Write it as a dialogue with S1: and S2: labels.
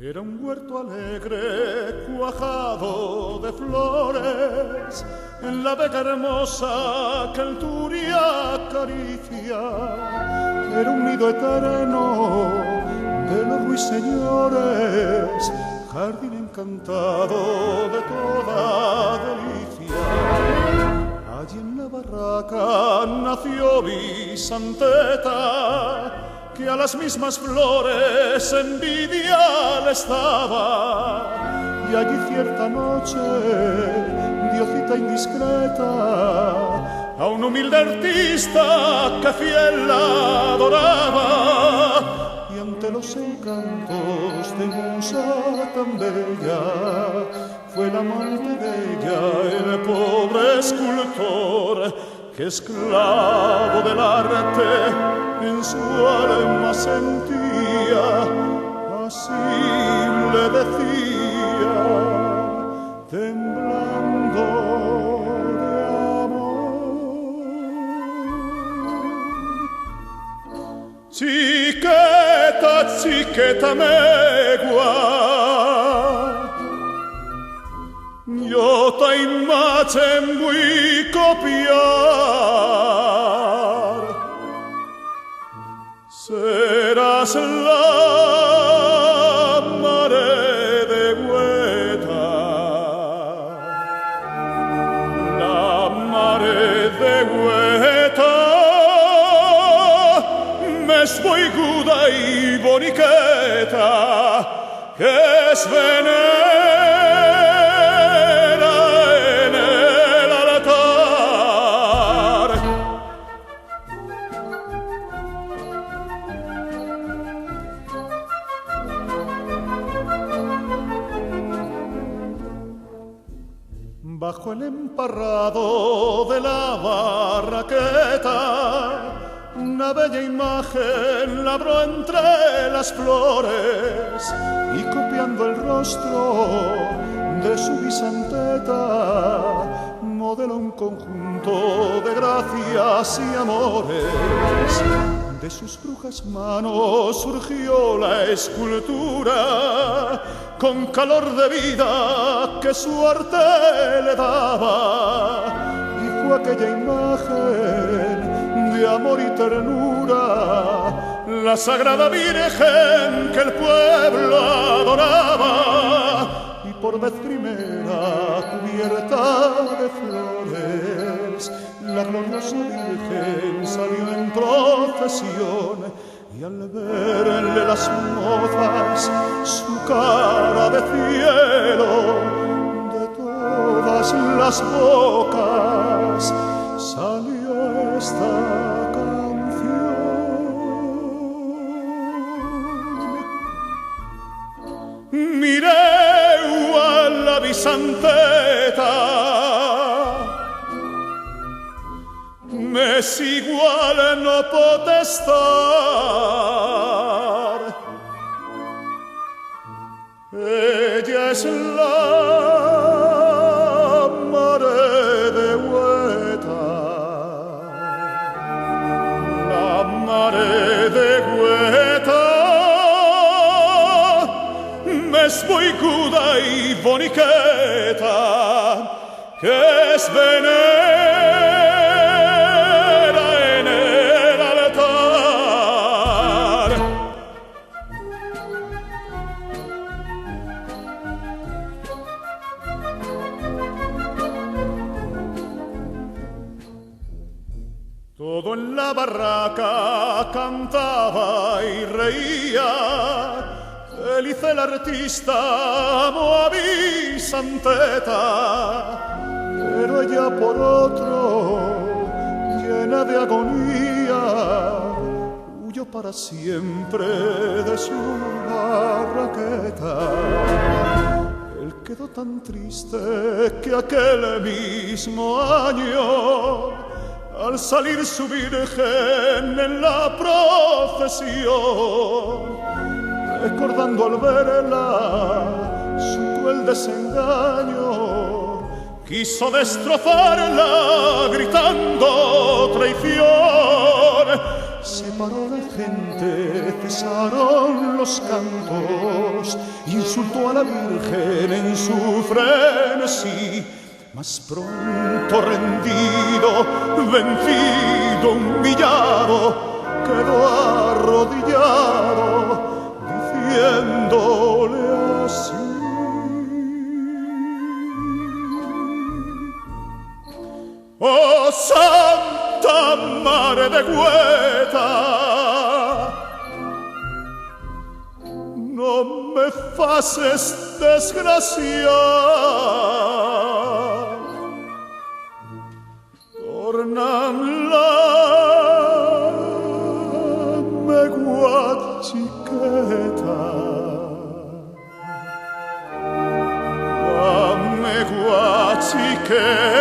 S1: Era un huerto alegre, cuajado de flores, en la vega hermosa que el turia acaricia. Era un nido eterno de los ruiseñores, jardín encantado de toda delicia. Allí en la barraca nació Vicenteta, que a las mismas flores envidia les daba. Y allí cierta noche dio cita indiscreta a un humilde artista que fiel la adoraba. Y ante los encantos de musa tan bella, fue el amante de ella, el pobre escultor, que esclavo del arte en su alma sentía. Así le decía, temblando de amor: chiqueta, chiqueta megua, yo te imagen muy copiar. Serás la mare de Hueta, la mare de Hueta, mes muy guda y boniqueta, que es venera en el altar. Bajo el emparrado de la barraqueta, una bella imagen labró entre las flores, y copiando el rostro de su Vicenteta, modeló un conjunto de gracias y amores. De sus brujas manos surgió la escultura, con calor de vida que su arte le daba. Y fue aquella imagen de amor y ternura, la sagrada Virgen que el pueblo adoraba. Y por vez primera, cubierta de flores, la gloriosa Virgen salió en procesión. Y al verle las mozas su cara de cielo, de todas las bocas salió esta canción. Mireu a la Vicenteta, mes igual no pot estar. Ella es la mare de Hueta, la mare de Hueta, mes muy guda y boniqueta, que es venera en el altar. Todo en la barraca cantaba y reía, feliz el artista amó a Vicenteta. Pero ella por otro, llena de agonía, huyó para siempre de su barraqueta. Él quedó tan triste que aquel mismo año, al salir su Virgen en la procesión, recordando al verla su cruel desengaño, quiso destrozarla gritando traición. Se paró la gente, cesaron los cantos, insultó a la Virgen en su frenesí. Mas pronto rendido, vencido, humillado, quedó arrodillado, diciéndole así: oh Santa Mare de Gueta, no me faces desgraciar, tornamla me guachiqueta, me guachiqueta.